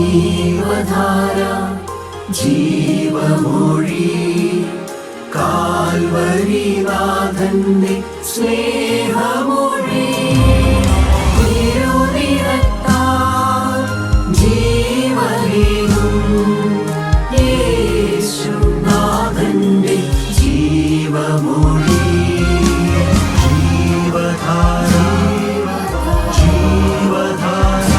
ജീവധാര ജീവമൊഴി കാൽവരിനാഥന്റെ സ്നേഹമൊഴി തിരുനിറത്താൽ ജീവനേകും യേശുനാഥന്റെ ജീവമൊഴി ജീവധാര ജീവധാര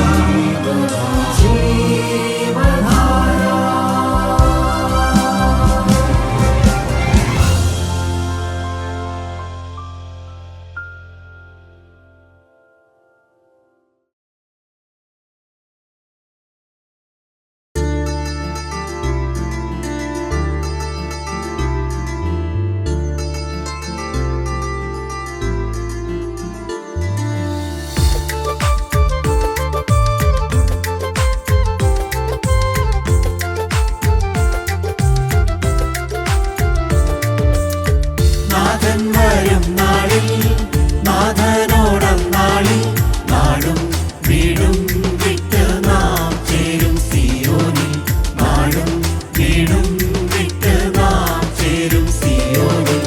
ജീവധാര. നാഥൻ വരും നാളിൽ നാഥനോടന്നാളിൽ നാടും വീടും വിട്ട് നാം ചേരും സിയോനിൽ നാടും വീടും വിട്ട് നാം ചേരും സിയോനിൽ.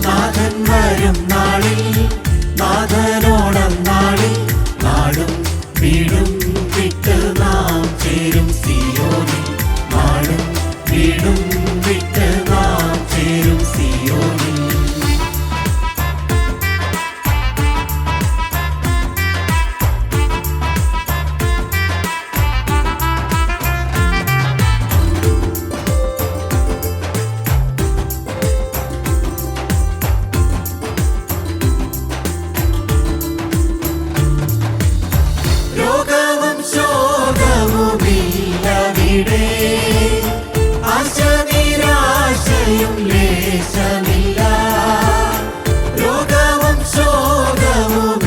നാഥൻ വരും നാളിൽ നാഥനോടന്നാളിൽ നാടും വീടും വിട്ട് നാം ചേരും സിയോനിൽ നാടും വീടും വിട്ട് നാം ചേരും സിയോനിൽ. രോഗവും ശോകവുമില്ലവിടെ ആശ നിരാശയും ലേശമില്ല. രോഗവും ശോകവുമില്ലവിടെ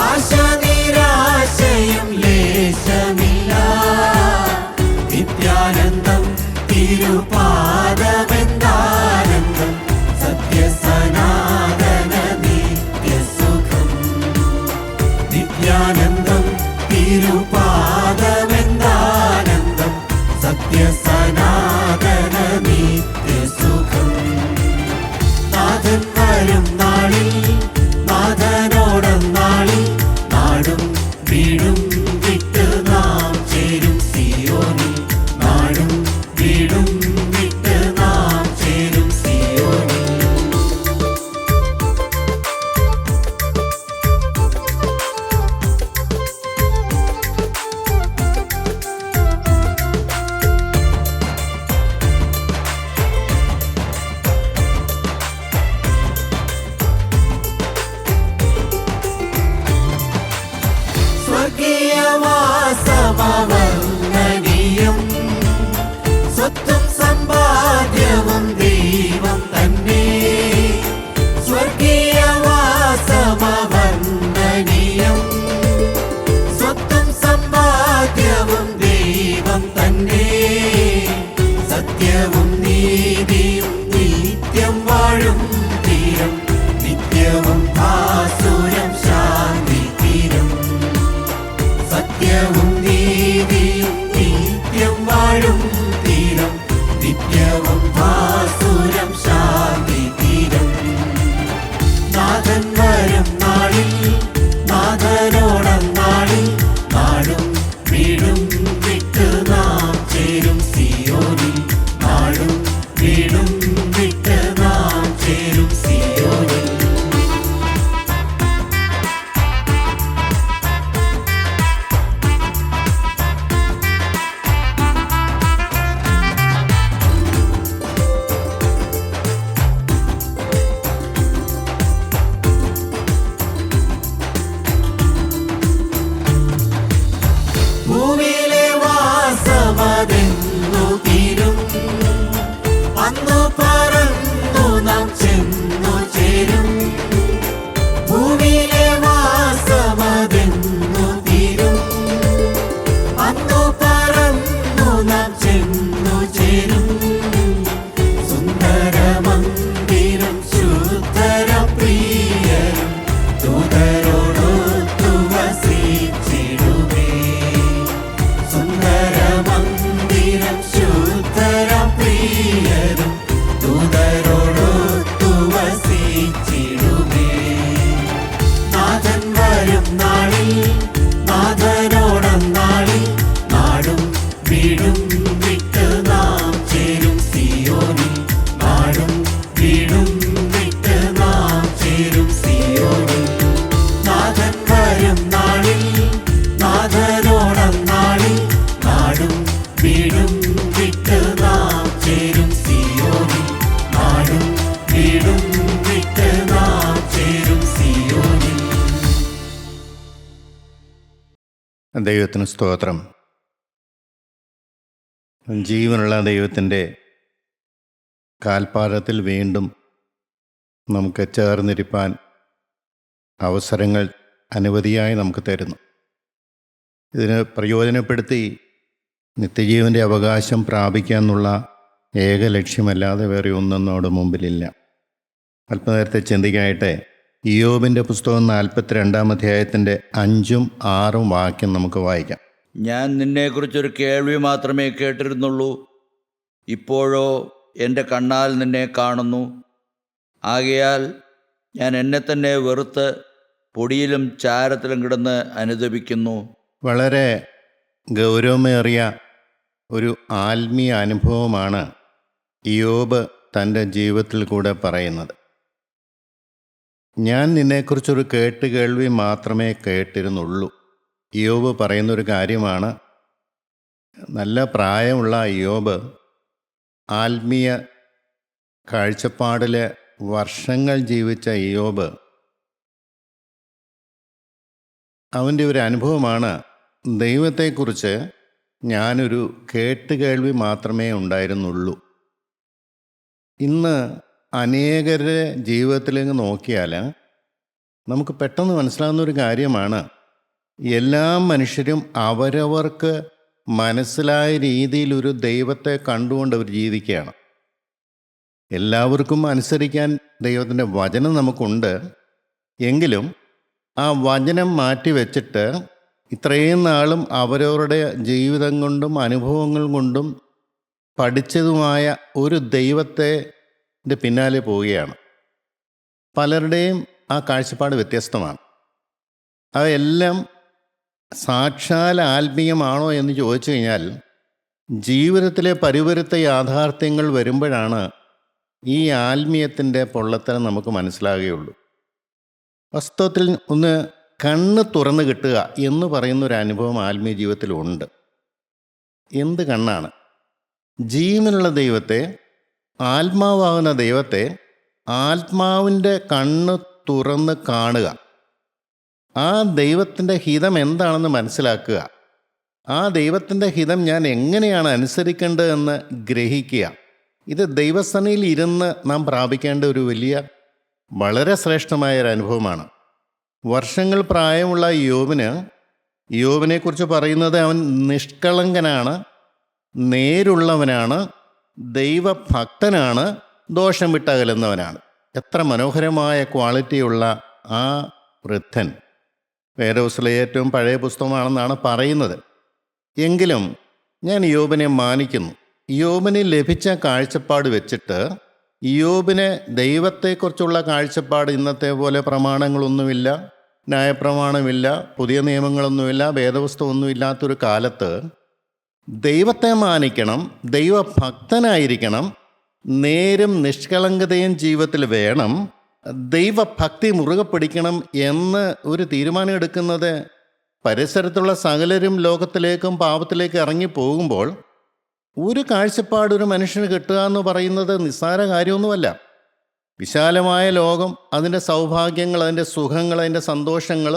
ആശ നിരാശയും ലേശമില്ല. നിത്യാനന്ദം തിരുപാദമെന്താനന്ദം സത്യസനാതന നിത്യസുഖം. നിത്യാനന്ദം തിരുപാദമെന്താനന്ദം സത്യസനാതന നിത്യസുഖം. നാഥൻ വരും നാളിൽ നാഥനോടന്നാളിൽ നാടും വീടും വിട്ട് നാം ചേരും സിയോനിൽ നാടും വീടും വിട്ട് നാം ചേരും സിയോനിൽ. സ്വർഗീയവാസമവർണ്ണനീയം സ്വത്തും സമ്പാദ്യവും ദൈവം തന്നെ. സ്വർഗീയവാസമവർണ്ണനീയം സ്വത്തും സമ്പാദ്യവും ദൈവം തന്നെ. സത്യവും നീതിയും നിത്യം വാഴും തീരം നിത്യവും ഭാസുരം ശാന്തി തീരം. സത്യവും നീതിയും നിത്യം വാഴും തീരം നിത്യവും ഭാസുരം ശാന്തി തീരം. നാഥൻ വരും നാളിൽ നാഥനോടന്നാളിൽ നാടും വീടും വിട്ട് നാം ചേരും സിയോനിൽ നാടും വീടും വിട്ട് നാം ചേരും സിയോനിൽ. ദൈവത്തിന് സ്തോത്രം. ജീവനുള്ള ദൈവത്തിൻ്റെ കാൽപ്പാദത്തിൽ വീണ്ടും നമുക്ക് ചേർന്നിരിപ്പാൻ അവസരങ്ങൾ അനവധിയായി നമുക്ക് തരുന്നു. ഇതിന് പ്രയോജനപ്പെടുത്തി നിത്യജീവൻ്റെ അവകാശം പ്രാപിക്കുക എന്നുള്ള ഏക ലക്ഷ്യമല്ലാതെ വേറെ ഒന്നും നമ്മുടെ മുമ്പിലില്ല. അല്പനേരത്തെ ചിന്തിക്കായിട്ട് ഇയ്യോബിൻ്റെ പുസ്തകം 42-ാം അധ്യായത്തിൻ്റെ 5ഉം 6ഉം വാക്യം നമുക്ക് വായിക്കാം. ഞാൻ നിന്നെക്കുറിച്ചൊരു കേൾവി മാത്രമേ കേട്ടിരുന്നുള്ളൂ, ഇപ്പോഴോ എൻ്റെ കണ്ണാൽ നിന്നെ കാണുന്നു. ആകയാൽ ഞാൻ എന്നെ തന്നെ വെറുത്ത് പൊടിയിലും ചാരത്തിലും കിടന്ന് അനുതപിക്കുന്നു. വളരെ ഗൗരവമേറിയ ഒരു ആത്മീയ അനുഭവമാണ് ഇയ്യോബ് തൻ്റെ ജീവിതത്തിൽ കൂടെ പറയുന്നത്. ഞാൻ നിന്നെക്കുറിച്ചൊരു കേൾവി മാത്രമേ കേട്ടിരുന്നുള്ളൂ. ഇയ്യോബ് പറയുന്നൊരു കാര്യമാണ്. നല്ല പ്രായമുള്ള ഇയ്യോബ് ആത്മീയ കാഴ്ചപ്പാടിൽ വർഷങ്ങൾ ജീവിച്ച ഇയ്യോബ് അവൻ്റെ ഒരു അനുഭവമാണ്, ദൈവത്തെക്കുറിച്ച് ഞാനൊരു കേൾവി മാത്രമേ ഉണ്ടായിരുന്നുള്ളൂ. ഇന്ന് അനേകരുടെ ജീവിതത്തിലേക്ക് നോക്കിയാൽ നമുക്ക് പെട്ടെന്ന് മനസ്സിലാകുന്നൊരു കാര്യമാണ്, എല്ലാ മനുഷ്യരും അവരവർക്ക് മനസ്സിലായ രീതിയിലൊരു ദൈവത്തെ കണ്ടുകൊണ്ട് അവർ ജീവിക്കുകയാണ്. എല്ലാവർക്കും അനുസരിക്കാൻ ദൈവത്തിൻ്റെ വചനം നമുക്കുണ്ട്. എങ്കിലും ആ വചനം മാറ്റിവെച്ചിട്ട് ഇത്രയും നാളും അവരവരുടെ ജീവിതം കൊണ്ടും അനുഭവങ്ങൾ കൊണ്ടും പഠിച്ചതുമായ ഒരു ദൈവത്തെ പിന്നാലെ പോവുകയാണ്. പലരുടെയും ആ കാഴ്ചപ്പാട് വ്യത്യസ്തമാണ്. അതെല്ലാം സാക്ഷാൽ ആത്മീയമാണോ എന്ന് ചോദിച്ചു കഴിഞ്ഞാൽ ജീവിതത്തിലെ പരിവരുത്ത യാഥാർത്ഥ്യങ്ങൾ വരുമ്പോഴാണ് ഈ ആത്മീയത്തിൻ്റെ പൊള്ളത്തരം നമുക്ക് മനസ്സിലാകുകയുള്ളൂ. വാസ്തവത്തിൽ ഒന്ന് കണ്ണ് തുറന്നു കിട്ടുക എന്ന് പറയുന്നൊരു അനുഭവം ആത്മീയ ജീവിതത്തിലുണ്ട്. എന്ത് കണ്ണാണ്? ജീവനുള്ള ദൈവത്തെ, ആത്മാവാകുന്ന ദൈവത്തെ ആത്മാവിൻ്റെ കണ്ണ് തുറന്ന് കാണുക, ആ ദൈവത്തിൻ്റെ ഹിതം എന്താണെന്ന് മനസ്സിലാക്കുക, ആ ദൈവത്തിൻ്റെ ഹിതം ഞാൻ എങ്ങനെയാണ് അനുസരിക്കേണ്ടതെന്ന് ഗ്രഹിക്കുക. ഇത് ദൈവസന്നിധിയിൽ ഇരുന്ന് നാം പ്രാപിക്കേണ്ട ഒരു വലിയ വളരെ ശ്രേഷ്ഠമായ ഒരു അനുഭവമാണ്. വർഷങ്ങൾ പ്രായമുള്ള ഇയ്യോബിനെക്കുറിച്ച് പറയുന്നത്, അവൻ നിഷ്കളങ്കനാണ്, നേരുള്ളവനാണ്, ദൈവഭക്തനാണ്, ദോഷം വിട്ടകലുന്നവനാണ്. എത്ര മനോഹരമായ ക്വാളിറ്റിയുള്ള ആ വൃദ്ധൻ. വേദപുസ്തകത്തിലെ ഏറ്റവും പഴയ പുസ്തകമാണെന്നാണ് പറയുന്നത്. എങ്കിലും ഞാൻ ഇയ്യോബിനെ മാനിക്കുന്നു. ഇയ്യോബിന് ലഭിച്ച കാഴ്ചപ്പാട് വെച്ചിട്ട് ഇയ്യോബിന് ദൈവത്തെക്കുറിച്ചുള്ള കാഴ്ചപ്പാട് ഇന്നത്തെ പോലെ പ്രമാണങ്ങളൊന്നുമില്ല, ന്യായപ്രമാണമില്ല, പുതിയ നിയമങ്ങളൊന്നുമില്ല, വേദപുസ്തകമൊന്നും ഇല്ലാത്തൊരു കാലത്ത് ദൈവത്തെ മാനിക്കണം, ദൈവഭക്തനായിരിക്കണം, നേരും നിഷ്കളങ്കതയും ജീവിതത്തിൽ വേണം, ദൈവഭക്തി മുറുകെ പിടിക്കണം എന്ന് ഒരു തീരുമാനം എടുക്കുന്നത് പരിസരത്തുള്ള സകലരും ലോകത്തിലേക്കും പാപത്തിലേക്ക് ഇറങ്ങി പോകുമ്പോൾ ഒരു കാഴ്ചപ്പാട് ഒരു മനുഷ്യന് കിട്ടുക എന്ന് പറയുന്നത് നിസ്സാര കാര്യമൊന്നുമല്ല. വിശാലമായ ലോകം, അതിൻ്റെ സൗഭാഗ്യങ്ങൾ, അതിൻ്റെ സുഖങ്ങൾ, അതിൻ്റെ സന്തോഷങ്ങൾ,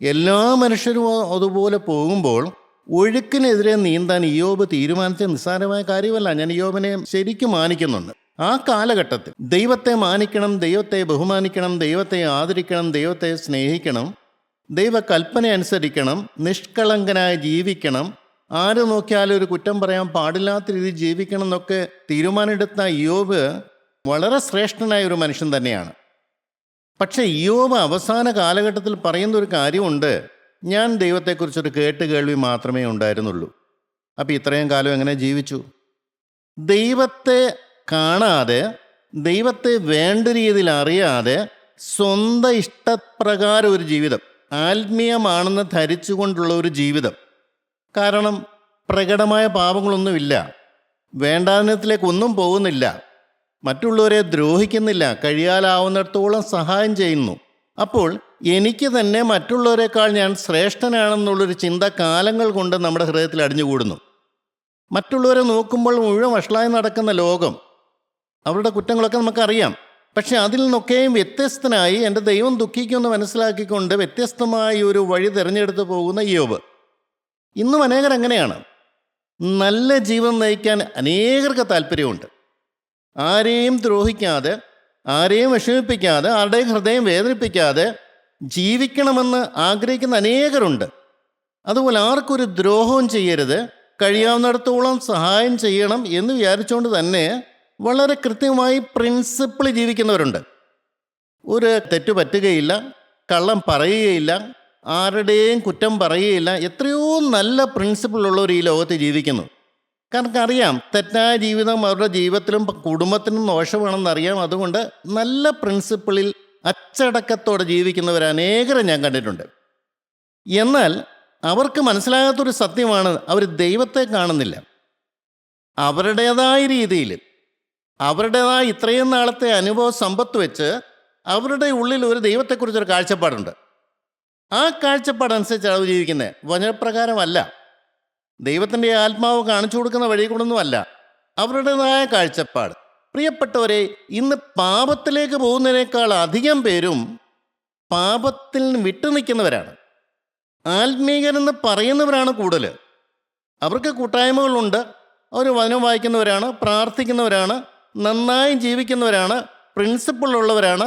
എല്ലാ മനുഷ്യരും അതുപോലെ പോകുമ്പോൾ ഒഴുക്കിനെതിരെ നീന്താൻ ഇയ്യോബ് തീരുമാനിച്ച നിസ്സാരമായ കാര്യമല്ല. ഞാൻ ഇയ്യോബിനെ ശരിക്കും മാനിക്കുന്നുണ്ട്. ആ കാലഘട്ടത്തിൽ ദൈവത്തെ മാനിക്കണം, ദൈവത്തെ ബഹുമാനിക്കണം, ദൈവത്തെ ആദരിക്കണം, ദൈവത്തെ സ്നേഹിക്കണം, ദൈവകൽപ്പന അനുസരിക്കണം, നിഷ്കളങ്കനായി ജീവിക്കണം, ആര് നോക്കിയാലും ഒരു കുറ്റം പറയാൻ പാടില്ലാത്ത രീതിയിൽ ജീവിക്കണം എന്നൊക്കെ തീരുമാനമെടുത്ത ഇയ്യോബ് വളരെ ശ്രേഷ്ഠനായ ഒരു മനുഷ്യൻ തന്നെയാണ്. പക്ഷേ ഇയ്യോബ് അവസാന കാലഘട്ടത്തിൽ പറയുന്നൊരു കാര്യമുണ്ട്, ഞാൻ ദൈവത്തെക്കുറിച്ചൊരു കേൾവി മാത്രമേ ഉണ്ടായിരുന്നുള്ളൂ. അപ്പോൾ ഇത്രയും കാലം എങ്ങനെ ജീവിച്ചു? ദൈവത്തെ കാണാതെ, ദൈവത്തെ വേണ്ട രീതിയിൽ അറിയാതെ, സ്വന്തം ഇഷ്ടപ്രകാരം ഒരു ജീവിതം, ആത്മീയമാണെന്ന് ധരിച്ചുകൊണ്ടുള്ള ഒരു ജീവിതം. കാരണം പ്രകടമായ പാപങ്ങളൊന്നുമില്ല, വേണ്ടാതിനത്തിലേക്കൊന്നും പോകുന്നില്ല, മറ്റുള്ളവരെ ദ്രോഹിക്കുന്നില്ല, കഴിയാലാവുന്നിടത്തോളം സഹായം ചെയ്യുന്നു. അപ്പോൾ എനിക്ക് തന്നെ മറ്റുള്ളവരെക്കാൾ ഞാൻ ശ്രേഷ്ഠനാണെന്നുള്ളൊരു ചിന്ത കാലങ്ങൾ കൊണ്ട് നമ്മുടെ ഹൃദയത്തിൽ അടിഞ്ഞുകൂടുന്നു. മറ്റുള്ളവരെ നോക്കുമ്പോൾ മുഴുവൻ വഷളായി നടക്കുന്ന ലോകം, അവരുടെ കുറ്റങ്ങളൊക്കെ നമുക്കറിയാം. പക്ഷെ അതിൽ നിന്നൊക്കെയും വ്യത്യസ്തനായി എൻ്റെ ദൈവം ദുഃഖിക്കുമെന്ന് മനസ്സിലാക്കിക്കൊണ്ട് വ്യത്യസ്തമായ ഒരു വഴി തിരഞ്ഞെടുത്ത് പോകുന്ന ഇയ്യോബ്. ഇന്നും അനേകർ അങ്ങനെയാണ്. നല്ല ജീവിതം നയിക്കാൻ അനേകർക്ക് താല്പര്യമുണ്ട്. ആരെയും ദ്രോഹിക്കാതെ, ആരെയും വിഷമിപ്പിക്കാതെ, ആരുടെയും ഹൃദയം വേദനിപ്പിക്കാതെ ജീവിക്കണമെന്ന് ആഗ്രഹിക്കുന്ന അനേകരുണ്ട്. അതുപോലെ ആർക്കൊരു ദ്രോഹവും ചെയ്യരുത്, കഴിയാവുന്നിടത്തോളം സഹായം ചെയ്യണം എന്ന് വിചാരിച്ചുകൊണ്ട് തന്നെ വളരെ കൃത്യമായി പ്രിൻസിപ്പിൾ ജീവിക്കുന്നവരുണ്ട്. ഒരു തെറ്റ് പറ്റുകയില്ല, കള്ളം പറയുകയില്ല, ആരുടെയും കുറ്റം പറയുകയില്ല. എത്രയോ നല്ല പ്രിൻസിപ്പിളുള്ളവർ ഈ ലോകത്ത് ജീവിക്കുന്നു. കാരണം അറിയാം തെറ്റായ ജീവിതം അവരുടെ ജീവിതത്തിലും കുടുംബത്തിനും ദോഷമാണെന്നറിയാം. അതുകൊണ്ട് നല്ല പ്രിൻസിപ്പിളിൽ അച്ചടക്കത്തോടെ ജീവിക്കുന്നവർ അനേകരെ ഞാൻ കണ്ടിട്ടുണ്ട്. എന്നാൽ അവർക്ക് മനസ്സിലാകാത്തൊരു സത്യമാണ്, അവർ ദൈവത്തെ കാണുന്നില്ല. അവരുടേതായ രീതിയിൽ, അവരുടേതായ ഇത്രയും നാളത്തെ അനുഭവ സമ്പത്ത് വെച്ച് അവരുടെ ഉള്ളിൽ ഒരു ദൈവത്തെക്കുറിച്ചൊരു കാഴ്ചപ്പാടുണ്ട്. ആ കാഴ്ചപ്പാടനുസരിച്ച് അവർ ജീവിക്കുന്നത് വചനപ്രകാരമല്ല, ദൈവത്തിൻ്റെ ആത്മാവ് കാണിച്ചു കൊടുക്കുന്ന വഴി കൊണ്ടൊന്നുമല്ല, അവരുടേതായ കാഴ്ചപ്പാട്. പ്രിയപ്പെട്ടവരെ, ഇന്ന് പാപത്തിലേക്ക് പോകുന്നതിനേക്കാൾ അധികം പേരും പാപത്തിൽ നിന്ന് വിട്ടുനിൽക്കുന്നവരാണ്. ആത്മീകരെന്ന് പറയുന്നവരാണ് കൂടുതൽ. അവർക്ക് കൂട്ടായ്മകളുണ്ട്, അവർ വചനം വായിക്കുന്നവരാണ്, പ്രാർത്ഥിക്കുന്നവരാണ്, നന്നായി ജീവിക്കുന്നവരാണ്, പ്രിൻസിപ്പിളുള്ളവരാണ്.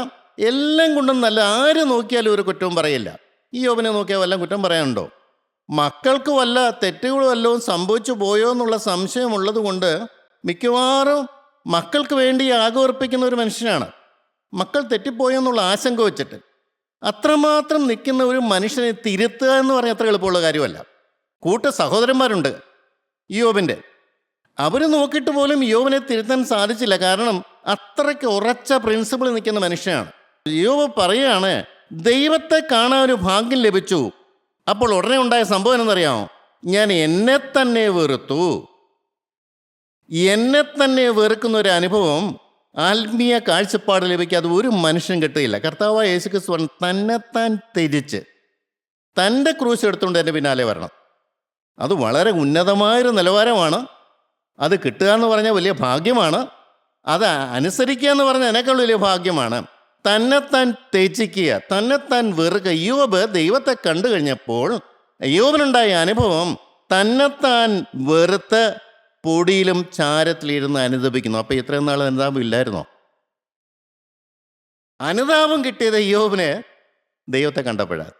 എല്ലാം കൊണ്ടും നല്ല. ആര് നോക്കിയാലും ഒരു കുറ്റവും പറയില്ല. ഈ യോബിനെ നോക്കിയാൽ വല്ലതും കുറ്റം പറയാനുണ്ടോ? മക്കൾക്ക് വല്ല തെറ്റുകളോ വല്ലതും സംഭവിച്ചു പോയോ എന്നുള്ള സംശയമുള്ളത് കൊണ്ട് മിക്കവാറും മക്കൾക്ക് വേണ്ടി യാഗമർപ്പിക്കുന്ന ഒരു മനുഷ്യനാണ്. മക്കൾ തെറ്റിപ്പോയോ എന്നുള്ള ആശങ്ക വെച്ചിട്ട് അത്രമാത്രം നിൽക്കുന്ന ഒരു മനുഷ്യനെ തിരുത്തുക എന്ന് പറഞ്ഞാൽ അത്ര എളുപ്പമുള്ള കാര്യമല്ല. സഹോദരന്മാരുണ്ട് യോബിൻ്റെ. അവർ നോക്കിയിട്ട് പോലും യോബിനെ തിരുത്താൻ സാധിച്ചില്ല. കാരണം അത്രയ്ക്ക് ഉറച്ച പ്രിൻസിപ്പിൾ നിൽക്കുന്ന മനുഷ്യനാണ്. യോബ് പറയുകയാണ്, ദൈവത്തെ കാണാൻ ഒരു ഭാഗ്യം ലഭിച്ചു. അപ്പോൾ ഉടനെ ഉണ്ടായ സംഭവം എന്നറിയാമോ? ഞാൻ എന്നെ തന്നെ വെറുത്തു. എന്നെ തന്നെ വെറുക്കുന്ന ഒരു അനുഭവം ആത്മീയ കാഴ്ചപ്പാട് ലഭിക്കാതെ ഒരു മനുഷ്യൻ കിട്ടുകയില്ല. കർത്താവായ യേശുക്രിസ്തു പറഞ്ഞു, തന്നെത്താൻ ത്യജിച്ച് തൻ്റെ ക്രൂശ് എടുത്തുകൊണ്ട് എൻ്റെ പിന്നാലെ വരണം. അത് വളരെ ഉന്നതമായൊരു നിലവാരമാണ്. അത് കിട്ടുക എന്ന് പറഞ്ഞാൽ വലിയ ഭാഗ്യമാണ്. അത് അനുസരിക്കുക എന്ന് പറഞ്ഞാൽ അതിനേക്കാൾ വലിയ ഭാഗ്യമാണ്. തന്നെത്താൻ ത്യജിക്കുക, തന്നെത്താൻ വെറുക്കുക. യോബ് ദൈവത്തെ കണ്ടു കഴിഞ്ഞപ്പോൾ യോബിനുണ്ടായ അനുഭവം തന്നെത്താൻ വെറുത്ത് പൊടിയിലും ചാരത്തിലിരുന്ന് അനുതപിക്കുന്നു. അപ്പോൾ ഇത്രയും നാൾ അനുതാപം ഇല്ലായിരുന്നോ? അനുതാപം കിട്ടിയത് യോബിന് ദൈവത്തെ കണ്ടപ്പോഴാണ്.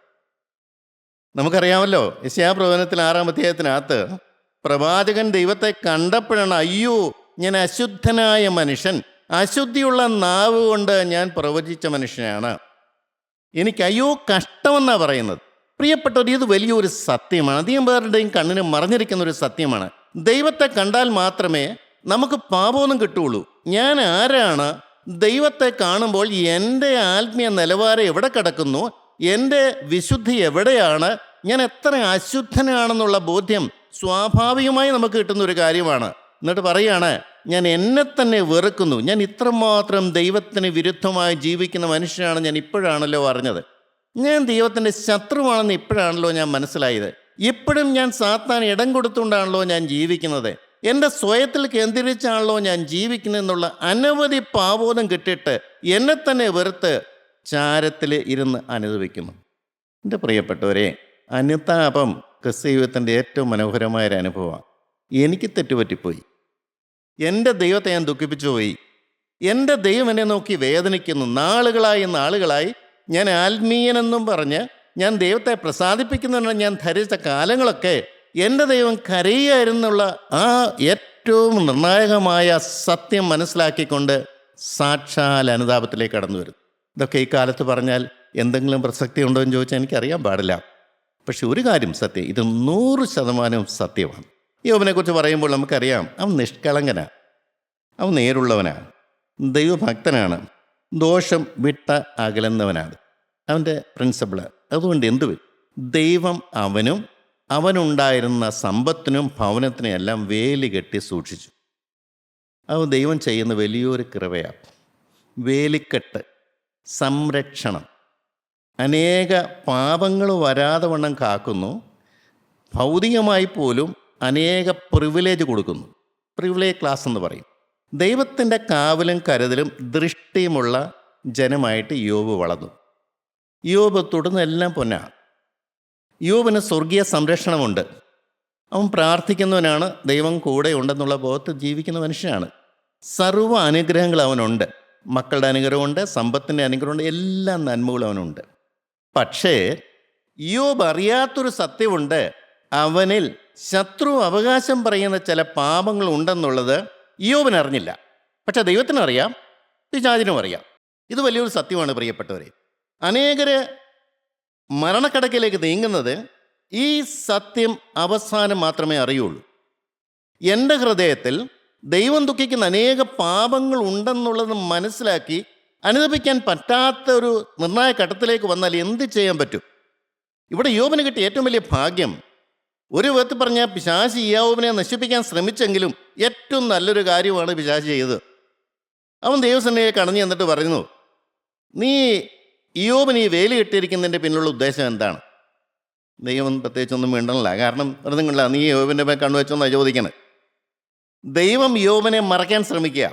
നമുക്കറിയാമല്ലോ, യെശയ്യാപ്രവചനത്തിൽ 6-ാം അധ്യായത്തിനകത്ത് പ്രവാചകൻ ദൈവത്തെ കണ്ടപ്പോഴാണ്, അയ്യോ ഞാൻ അശുദ്ധനായ മനുഷ്യൻ, അശുദ്ധിയുള്ള നാവ് കൊണ്ട് ഞാൻ പ്രവചിച്ച മനുഷ്യനാണ്, എനിക്ക് അയ്യോ കഷ്ടമെന്നാണ് പറയുന്നത്. പ്രിയപ്പെട്ടവർ, ഇത് വലിയൊരു സത്യമാണ്. അധികം പേരുടെയും കണ്ണിന് മറഞ്ഞിരിക്കുന്ന ഒരു സത്യമാണ്. ദൈവത്തെ കണ്ടാൽ മാത്രമേ നമുക്ക് പാപമൊന്നും കിട്ടുകയുള്ളൂ. ഞാൻ ആരാണ്? ദൈവത്തെ കാണുമ്പോൾ എൻ്റെ ആത്മീയ നിലവാരം എവിടെ കിടക്കുന്നു, എൻ്റെ വിശുദ്ധി എവിടെയാണ്, ഞാൻ എത്ര അശുദ്ധനാണെന്നുള്ള ബോധ്യം സ്വാഭാവികമായി നമുക്ക് കിട്ടുന്ന ഒരു കാര്യമാണ്. എന്നിട്ട് പറയാണ്, ഞാൻ എന്നെ തന്നെ വെറുക്കുന്നു. ഞാൻ ഇത്രമാത്രം ദൈവത്തിന് വിരുദ്ധമായി ജീവിക്കുന്ന മനുഷ്യനാണ് ഞാൻ ഇപ്പോഴാണല്ലോ അറിഞ്ഞത്. ഞാൻ ദൈവത്തിൻ്റെ ശത്രുവാണെന്ന് ഇപ്പോഴാണല്ലോ ഞാൻ മനസ്സിലായത്. ഇപ്പോഴും ഞാൻ സാത്താൻ ഇടം കൊടുത്തുകൊണ്ടാണല്ലോ ഞാൻ ജീവിക്കുന്നത്. എൻ്റെ സ്വയത്തിൽ കേന്ദ്രീകരിച്ചാണല്ലോ ഞാൻ ജീവിക്കുന്നതെന്നുള്ള അനവധി പാവബോധം കിട്ടിയിട്ട് എന്നെ തന്നെ വെറുത്ത് ചാരത്തിൽ ഇരുന്ന് അനുഭവിക്കുന്നു. എൻ്റെ പ്രിയപ്പെട്ടവരെ, അനുതാപം ക്രിസ്തീയത്തിൻ്റെ ഏറ്റവും മനോഹരമായൊരു അനുഭവമാണ്. എനിക്ക് തെറ്റുപറ്റിപ്പോയി, എൻ്റെ ദൈവത്തെ ഞാൻ ദുഃഖിപ്പിച്ചു പോയി, എൻ്റെ ദൈവം എന്നെ നോക്കി വേദനിക്കുന്നു. നാളുകളായി ഞാൻ ആത്മീയനെന്നും പറഞ്ഞ് ഞാൻ ദൈവത്തെ പ്രസാദിപ്പിക്കുന്നതിന് ഞാൻ ധരിച്ച കാലങ്ങളൊക്കെ എൻ്റെ ദൈവം കരയുകയായിരുന്നുള്ള ആ ഏറ്റവും നിർണായകമായ സത്യം മനസ്സിലാക്കിക്കൊണ്ട് സാക്ഷാൽ അനുതാപത്തിലേക്ക് കടന്നു വരും. ഇതൊക്കെ ഈ കാലത്ത് പറഞ്ഞാൽ എന്തെങ്കിലും പ്രസക്തി ഉണ്ടോ എന്ന് ചോദിച്ചാൽ എനിക്കറിയാൻ പാടില്ല. പക്ഷെ ഒരു കാര്യം സത്യം, ഇത് 100% സത്യമാണ്. യോബിനെക്കുറിച്ച് പറയുമ്പോൾ നമുക്കറിയാം, അവൻ നിഷ്കളങ്കനാണ്, അവൻ നേരുള്ളവനാണ്, ദൈവഭക്തനാണ്, ദോഷം വിട്ട അകലുന്നവനാണ് അവൻ്റെ പ്രിൻസിപ്പിൾ. അതുകൊണ്ട് എന്തു ദൈവം അവനുണ്ടായിരുന്ന സമ്പത്തിനും ഭവനത്തിനും എല്ലാം വേലി കെട്ടി സൂക്ഷിച്ചു. അത് ദൈവം ചെയ്യുന്ന വലിയൊരു കൃപയാണ്. വേലിക്കെട്ട്, സംരക്ഷണം, അനേക പാപങ്ങൾ വരാതെ വണ്ണം കാക്കുന്നു. ഭൗതികമായി പോലും അനേക പ്രിവിലേജ് കൊടുക്കുന്നു. പ്രിവിലേജ് ക്ലാസ് എന്ന് പറയും. ദൈവത്തിൻ്റെ കാവലും കരുതലും ദൃഷ്ടിയുമുള്ള ജനമായിട്ട് യോബ് വളർന്നു. യോബ് തുടർന്ന് എല്ലാം പൊന്നാണ്. യോബിന് സ്വർഗീയ സംരക്ഷണമുണ്ട്. അവൻ പ്രാർത്ഥിക്കുന്നവനാണ്, ദൈവം കൂടെ ഉണ്ടെന്നുള്ള ബോധത്തിൽ ജീവിക്കുന്ന മനുഷ്യനാണ്. സർവ്വ അനുഗ്രഹങ്ങൾ അവനുണ്ട്. മക്കളുടെ അനുഗ്രഹമുണ്ട്, സമ്പത്തിൻ്റെ അനുഗ്രഹമുണ്ട്, എല്ലാ നന്മകളും അവനുണ്ട്. പക്ഷേ ഇയ്യോബ് അറിയാത്തൊരു സത്യമുണ്ട്. അവനിൽ ശത്രു അവകാശം പറയുന്ന ചില പാപങ്ങൾ ഉണ്ടെന്നുള്ളത് ഇയ്യോബിന് അറിഞ്ഞില്ല. പക്ഷെ ദൈവത്തിനറിയാം, പിശാചിനും അറിയാം. ഇത് വലിയൊരു സത്യമാണ് പ്രിയപ്പെട്ടവരെ. അനേകര് മരണക്കടക്കിലേക്ക് നീങ്ങുന്നത് ഈ സത്യം അവസാനം മാത്രമേ അറിയുള്ളൂ. എൻ്റെ ഹൃദയത്തിൽ ദൈവം ദുഃഖിക്കുന്ന അനേക പാപങ്ങൾ ഉണ്ടെന്നുള്ളത് മനസ്സിലാക്കി അനുദപിക്കാൻ പറ്റാത്ത ഒരു നിർണായക ഘട്ടത്തിലേക്ക് വന്നാൽ എന്ത് ചെയ്യാൻ പറ്റും? ഇവിടെ യോബിന് കിട്ടിയ ഏറ്റവും വലിയ ഭാഗ്യം, ഒരു വിധത്തിൽ പറഞ്ഞാൽ പിശാച് ഇയ്യോബിനെ നശിപ്പിക്കാൻ ശ്രമിച്ചെങ്കിലും ഏറ്റവും നല്ലൊരു കാര്യമാണ് പിശാച് ചെയ്തത്. അവൻ ദൈവസന്നിധിയെ കടഞ്ഞു എന്നിട്ട് പറയുന്നു, നീ ഇയ്യോബിന് ഈ വേലി കെട്ടിയിരിക്കുന്നതിൻ്റെ പിന്നിലുള്ള ഉദ്ദേശം എന്താണ്? ദൈവം പ്രത്യേകിച്ചൊന്നും വേണ്ടല്ല, കാരണം വെറുതെ കൊണ്ടില്ല, നീ യോബിൻ്റെ മേൽ കണ്ണുവെച്ചൊന്നാണ് ചോദിക്കണത്. ദൈവം യോബിനെ മറയ്ക്കാൻ ശ്രമിക്കുക,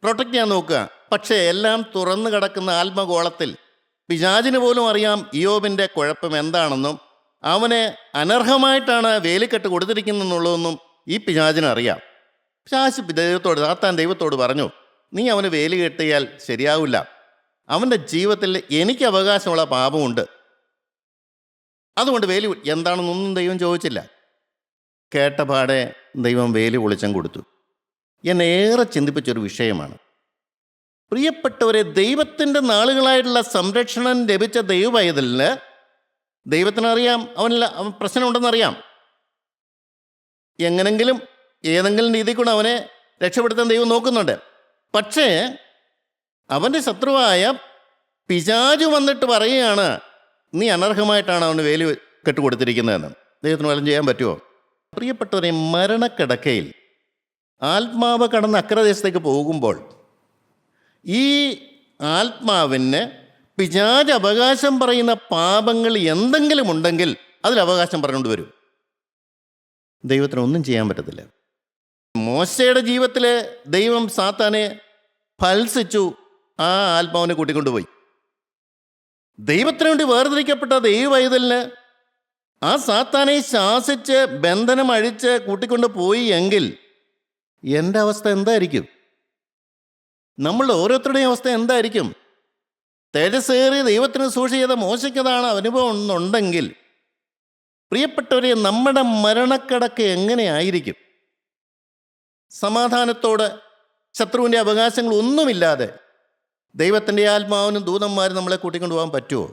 പ്രൊട്ടക്റ്റ് ചെയ്യാൻ നോക്കുക. പക്ഷേ എല്ലാം തുറന്നു കിടക്കുന്ന ആത്മഗോളത്തിൽ പിശാചിന് പോലും അറിയാം ഇയ്യോബിൻ്റെ കുഴപ്പം എന്താണെന്നും അവനെ അനർഹമായിട്ടാണ് വേലിക്കെട്ട് കൊടുത്തിരിക്കുന്നെന്നുള്ളതൊന്നും ഈ പിശാചിന് അറിയാം. പിശാച് സാത്താൻ ദൈവത്തോട് പറഞ്ഞു, നീ അവന് വേലി കെട്ടിയാൽ ശരിയാവില്ല, അവൻ്റെ ജീവിതത്തിൽ എനിക്ക് അവകാശമുള്ള പാപമുണ്ട്, അതുകൊണ്ട് വേലി എന്താണെന്നൊന്നും ദൈവം ചോദിച്ചില്ല. കേട്ടപാടെ ദൈവം വേലി പൊളിച്ചം കൊടുത്തു. എന്നെ ഏറെ ചിന്തിപ്പിച്ചൊരു വിഷയമാണ്. പ്രിയപ്പെട്ടവരെ, ദൈവത്തിൻ്റെ നാളുകളായിട്ടുള്ള സംരക്ഷണം ലഭിച്ച ദൈവപൈതലിന് ദൈവത്തിനറിയാം അവൻ പ്രശ്നമുണ്ടെന്നറിയാം. എങ്ങനെങ്കിലും ഏതെങ്കിലും രീതിയിൽ കൂടെ അവനെ രക്ഷപ്പെടുത്താൻ ദൈവം നോക്കുന്നുണ്ട്. പക്ഷേ അവൻ്റെ ശത്രുവായ പിശാച് വന്നിട്ട് പറയുകയാണ്, നീ അനർഹമായിട്ടാണ് അവന് വേലി കെട്ടുകൊടുത്തിരിക്കുന്നതെന്ന്. ദൈവത്തിന് വല്ലതും ചെയ്യാൻ പറ്റുമോ? പ്രിയപ്പെട്ടവരെ, മരണക്കിടക്കയിൽ ആത്മാവ് കടന്ന് അക്രദേശത്തേക്ക് പോകുമ്പോൾ ഈ ആത്മാവിന് പിശാച് അവകാശം പറയുന്ന പാപങ്ങൾ എന്തെങ്കിലും ഉണ്ടെങ്കിൽ അതിൽ അവകാശം പറഞ്ഞുകൊണ്ട് വരും. ദൈവത്തിനൊന്നും ചെയ്യാൻ പറ്റത്തില്ല. മോശയുടെ ജീവിതത്തിൽ ദൈവം സാത്താനെ ഫൽസിച്ചു, ആ ആത്മാവിനെ കൂട്ടിക്കൊണ്ടുപോയി. ദൈവത്തിന് വേണ്ടി വേർതിരിക്കപ്പെട്ട ദൈവവൈതലിന് ആ സാത്താനെ ശാസിച്ച് ബന്ധനം അഴിച്ച് കൂട്ടിക്കൊണ്ട് പോയി എങ്കിൽ എൻ്റെ അവസ്ഥ എന്തായിരിക്കും? നമ്മളുടെ ഓരോരുത്തരുടെയും അവസ്ഥ എന്തായിരിക്കും? തേജസ്സേറിയ ദൈവത്തിന് സൂക്ഷിച്ച് ചെയ്ത മോശയ്ക്കതാണ് അനുഭവം എന്നുണ്ടെങ്കിൽ, പ്രിയപ്പെട്ടവരെ, നമ്മുടെ മരണക്കടക്ക് എങ്ങനെയായിരിക്കും? സമാധാനത്തോടെ ശത്രുവിൻ്റെ അവകാശങ്ങൾ ഒന്നുമില്ലാതെ ദൈവത്തിൻ്റെ ആത്മാവിനും ദൂതന്മാരും നമ്മളെ കൂട്ടിക്കൊണ്ടു പോകാൻ പറ്റുമോ?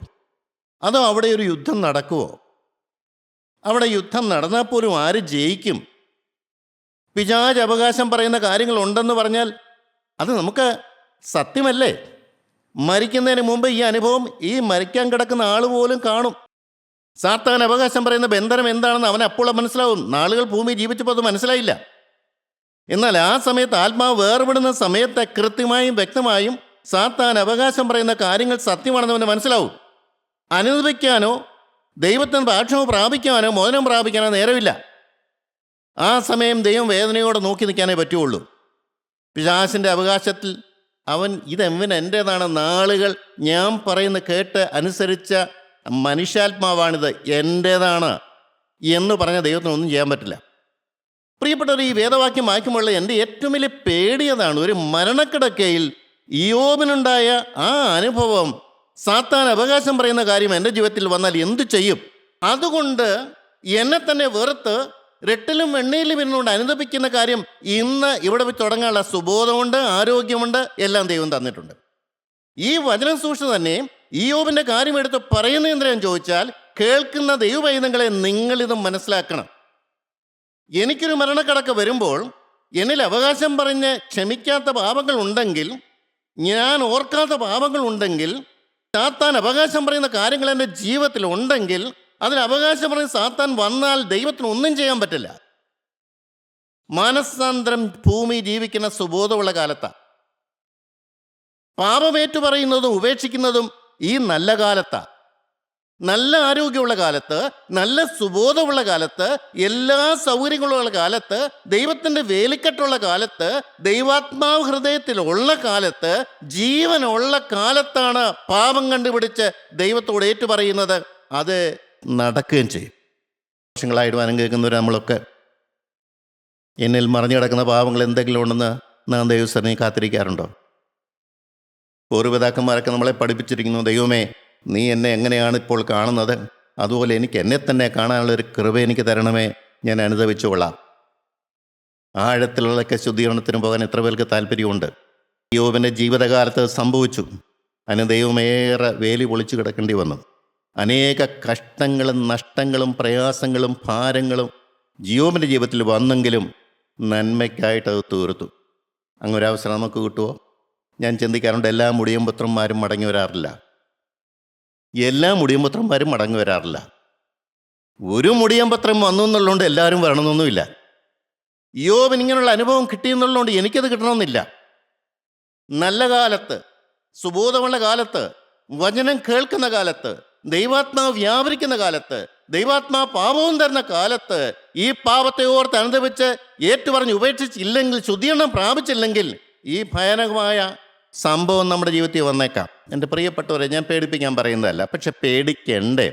അതോ അവിടെ ഒരു യുദ്ധം നടക്കുമോ? അവിടെ യുദ്ധം നടന്നാൽ പോലും ആര് ജയിക്കും? പിശാച് അവകാശം പറയുന്ന കാര്യങ്ങൾ ഉണ്ടെന്ന് പറഞ്ഞാൽ അത് നമുക്ക് സത്യമല്ലേ? മരിക്കുന്നതിന് മുമ്പ് ഈ അനുഭവം ഈ മരിക്കാൻ കിടക്കുന്ന ആൾ പോലും കാണും. സാത്താൻ അവകാശം പറയുന്ന ബന്ധനം എന്താണെന്ന് അവന് അപ്പോൾ മനസ്സിലാവും. നാളുകൾ ഭൂമി ജീവിച്ചപ്പോൾ അത് മനസ്സിലായില്ല. എന്നാൽ ആ സമയത്ത് ആത്മാവ് വേർപെടുന്ന സമയത്ത് കൃത്യമായും വ്യക്തമായും സാത്താൻ അവകാശം പറയുന്ന കാര്യങ്ങൾ സത്യമാണെന്ന് അവന് മനസ്സിലാവും. അനുദപിക്കാനോ ദൈവത്തിന് ഭാക്ഷമോ പ്രാപിക്കാനോ മോചനം പ്രാപിക്കാനോ നേരമില്ല. ആ സമയം ദൈവം വേദനയോടെ നോക്കി നിൽക്കാനേ പറ്റുള്ളൂ. പിശാചിൻ്റെ അവകാശത്തിൽ അവൻ ഇതെവൻ എൻ്റേതാണ്, നാളുകൾ ഞാൻ പറയുന്ന കേട്ട് അനുസരിച്ച മനുഷ്യാത്മാവാണിത്, എൻ്റേതാണ് എന്ന് പറഞ്ഞ ദൈവത്തിനൊന്നും ചെയ്യാൻ പറ്റില്ല. പ്രിയപ്പെട്ടവർ, ഈ വേദവാക്യം വായിക്കുമ്പോൾ എൻ്റെ ഏറ്റവും വലിയ പേടിയതാണ്, ഒരു മരണക്കിടക്കയിൽ ഇയ്യോബിനുണ്ടായ ആ അനുഭവം, സാത്താൻ അവകാശം പറയുന്ന കാര്യം എൻ്റെ ജീവിതത്തിൽ വന്നാൽ എന്തു ചെയ്യും? അതുകൊണ്ട് എന്നെ തന്നെ വെറുത്ത് രട്ടിലും വെണ്ണയിലും ഇരുന്നുകൊണ്ട് അനുദപിക്കുന്ന കാര്യം ഇന്ന് ഇവിടെ വെച്ച് തുടങ്ങാനുള്ള സുബോധമുണ്ട്, ആരോഗ്യമുണ്ട്, എല്ലാം ദൈവം തന്നിട്ടുണ്ട്. ഈ വചനം സൂക്ഷിച്ച് തന്നെ ഇയ്യോബിൻ്റെ കാര്യം എടുത്ത് പറയുന്ന എന്തിനാന്ന് ചോദിച്ചാൽ, കേൾക്കുന്ന ദൈവവൈദ്യങ്ങളെ നിങ്ങളിത് മനസ്സിലാക്കണം. എനിക്കൊരു മരണക്കടക്ക് വരുമ്പോൾ എന്നിൽ അവകാശം പറഞ്ഞ് ക്ഷമിക്കാത്ത പാപങ്ങൾ ഉണ്ടെങ്കിൽ, ഞാൻ ഓർക്കാത്ത പാപങ്ങൾ ഉണ്ടെങ്കിൽ, സാത്താൻ അവകാശം പറയുന്ന കാര്യങ്ങൾ എൻ്റെ ജീവിതത്തിൽ ഉണ്ടെങ്കിൽ, അതിന് അവകാശം പറയുന്ന സാത്താൻ വന്നാൽ ദൈവത്തിന് ഒന്നും ചെയ്യാൻ പറ്റില്ല. മാനസാന്തരം ഭൂമി ജീവിക്കുന്ന സുബോധമുള്ള കാലത്താണ്. പാപമേറ്റു പറയുന്നതും ഉപേക്ഷിക്കുന്നതും ഈ നല്ല കാലത്താണ്. നല്ല ആരോഗ്യമുള്ള കാലത്ത്, നല്ല സുബോധമുള്ള കാലത്ത്, എല്ലാ സൗകര്യങ്ങളുള്ള കാലത്ത്, ദൈവത്തിൻ്റെ വേലിക്കെട്ടുള്ള കാലത്ത്, ദൈവാത്മാവ് ഹൃദയത്തിലുള്ള കാലത്ത്, ജീവനുള്ള കാലത്താണ് പാപം കണ്ടുപിടിച്ച് ദൈവത്തോട് ഏറ്റുപറയുന്നത്. അത് നടക്കുകയും ചെയ്യും. വർഷങ്ങളായിട്ട് വനം കേൾക്കുന്നവർ നമ്മളൊക്കെ എന്നിൽ മറിഞ്ഞു കിടക്കുന്ന പാവങ്ങൾ എന്തെങ്കിലും ഉണ്ടെന്ന് നാം ദൈവസ്ഥനെ കാത്തിരിക്കാറുണ്ടോ? പൂർവ്വപിതാക്കന്മാരൊക്കെ നമ്മളെ പഠിപ്പിച്ചിരിക്കുന്നു, ദൈവമേ നീ എന്നെ എങ്ങനെയാണ് ഇപ്പോൾ കാണുന്നത്, അതുപോലെ എനിക്ക് എന്നെ തന്നെ കാണാനുള്ളൊരു കൃപ എനിക്ക് തരണമേ, ഞാൻ അനുഭവിച്ചുകൊള്ളാം. ആഴത്തിലുള്ളൊക്കെ ശുദ്ധീകരണത്തിന് പോകാൻ എത്ര പേർക്ക് താല്പര്യമുണ്ട്? യോബിൻ്റെ ജീവിതകാലത്ത് സംഭവിച്ചു. അതിന് ദൈവമേറെ വേലി പൊളിച്ചു കിടക്കേണ്ടി വന്നു. അനേക കഷ്ടങ്ങളും നഷ്ടങ്ങളും പ്രയാസങ്ങളും ഭാരങ്ങളും യോബിൻ്റെ ജീവിതത്തിൽ വന്നെങ്കിലും നന്മയ്ക്കായിട്ട് അത് തീർത്തു. അങ്ങൊരവസരം നമുക്ക് കിട്ടുമോ? ഞാൻ ചിന്തിക്കാറുണ്ട്, എല്ലാ മുടിയമ്പുത്രന്മാരും മടങ്ങി വരാറില്ല. എല്ലാ മുടിയമ്പുത്രന്മാരും മടങ്ങി വരാറില്ല. ഒരു മുടിയമ്പത്രം വന്നു എന്നുള്ളതുകൊണ്ട് എല്ലാവരും വരണമെന്നൊന്നുമില്ല. യോബിന് ഇങ്ങനെയുള്ള അനുഭവം കിട്ടിയെന്നുള്ളതുകൊണ്ട് എനിക്കത് കിട്ടണമെന്നില്ല. നല്ല കാലത്ത്, സുബോധമുള്ള കാലത്ത്, വചനം കേൾക്കുന്ന കാലത്ത്, ദൈവാത്മാവ് വ്യാപരിക്കുന്ന കാലത്ത്, ദൈവാത്മാ പാപവും തരുന്ന കാലത്ത് ഈ പാപത്തെ ഓർത്ത് അനുഭവിച്ച് ഏറ്റുപറഞ്ഞ് ഉപേക്ഷിച്ചില്ലെങ്കിൽ, ശുദ്ധീകരണം പ്രാപിച്ചില്ലെങ്കിൽ ഈ ഭയാനകമായ സംഭവം നമ്മുടെ ജീവിതത്തിൽ വന്നേക്കാം. എൻ്റെ പ്രിയപ്പെട്ടവരെ, ഞാൻ പേടിപ്പിക്കാൻ പറയുന്നതല്ല, പക്ഷെ പേടിക്കണ്ടേ.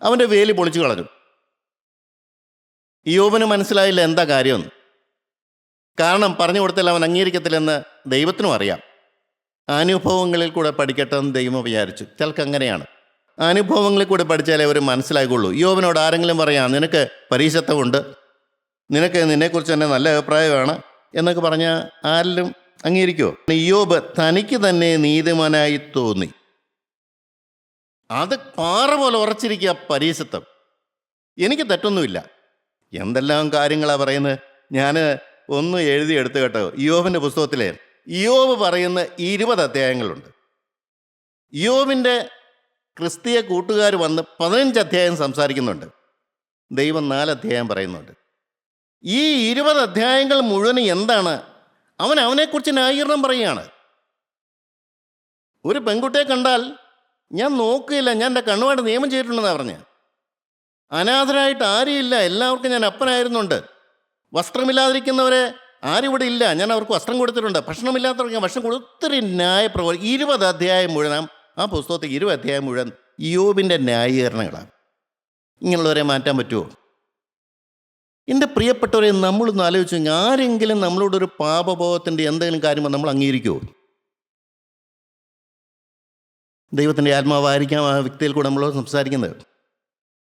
അവൻ്റെ വേലി പൊളിച്ചു കളഞ്ഞു. യോബിന് മനസ്സിലായില്ല എന്താ കാര്യമെന്ന്. കാരണം പറഞ്ഞു കൊടുത്താൽ അവൻ അംഗീകരിക്കത്തില്ലെന്ന് ദൈവത്തിനും അറിയാം. അനുഭവങ്ങളിൽ കൂടെ പഠിക്കട്ടെ എന്ന് ദൈവം വിചാരിച്ചു. ചിലർക്ക് അങ്ങനെയാണ്, അനുഭവങ്ങളിൽ കൂടെ പഠിച്ചാലേ അവർ മനസ്സിലാക്കുള്ളൂ. യോബിനോട് ആരെങ്കിലും പറയാം, നിനക്ക് പരീക്ഷത്വമുണ്ട്, നിനക്ക് നിന്നെക്കുറിച്ച് തന്നെ നല്ല അഭിപ്രായമാണ് എന്നൊക്കെ പറഞ്ഞാൽ ആരിലും അംഗീകരിക്കുമോ? യോബ് തനിക്ക് തന്നെ നീതിമാനായി തോന്നി. അത് പാറ പോലെ ഉറച്ചിരിക്കുക പരീക്ഷത്വം. എനിക്ക് തെറ്റൊന്നുമില്ല. എന്തെല്ലാം കാര്യങ്ങളാണ് പറയുന്നത്. ഞാൻ ഒന്ന് എഴുതിയെടുത്ത് കേട്ടോ. യോബിൻ്റെ പുസ്തകത്തിൽ യോബ് പറയുന്ന 20 അധ്യായങ്ങളുണ്ട്. യോബിൻ്റെ ക്രിസ്തീയ കൂട്ടുകാർ വന്ന് 15 അധ്യായം സംസാരിക്കുന്നുണ്ട്. ദൈവം 4 അധ്യായം പറയുന്നുണ്ട്. ഈ 20 അധ്യായങ്ങൾ മുഴുവൻ എന്താണ്? അവനെക്കുറിച്ച് ന്യായീകരണം പറയുകയാണ്. ഒരു പെൺകുട്ടിയെ കണ്ടാൽ ഞാൻ നോക്കുകയില്ല, ഞാൻ എൻ്റെ കണ്ണുമായിട്ട് നിയമം ചെയ്തിട്ടുണ്ടെന്നാണ് പറഞ്ഞ്. അനാഥരായിട്ട് ആരുമില്ല, എല്ലാവർക്കും ഞാൻ അപ്പനായിരുന്നുണ്ട്. വസ്ത്രമില്ലാതിരിക്കുന്നവരെ ആരിവിടെ ഇല്ല, ഞാൻ അവർക്ക് വസ്ത്രം കൊടുത്തിട്ടുണ്ട്. ഭക്ഷണമില്ലാത്തവർക്ക് ഞാൻ ഭക്ഷണം കൊടുത്തു. ഒത്തിരി ന്യായപ്രവർ 20 അധ്യായം മുഴുവൻ, ആ പുസ്തകത്തിൽ 20 അധ്യായം മുഴുവൻ യോബിൻ്റെ ന്യായീകരണങ്ങളാണ്. ഇങ്ങനെയുള്ളവരെ മാറ്റാൻ പറ്റുമോ? എൻ്റെ പ്രിയപ്പെട്ടവരെ, നമ്മളൊന്ന് ആലോചിച്ചു, ആരെങ്കിലും നമ്മളോടൊരു പാപബോധത്തിൻ്റെ എന്തെങ്കിലും കാര്യം നമ്മൾ അംഗീകരിക്കുമോ? ദൈവത്തിൻ്റെ ആത്മാവായിരിക്കാം ആ വ്യക്തിയിൽ കൂടെ നമ്മളോട് സംസാരിക്കുന്നത്.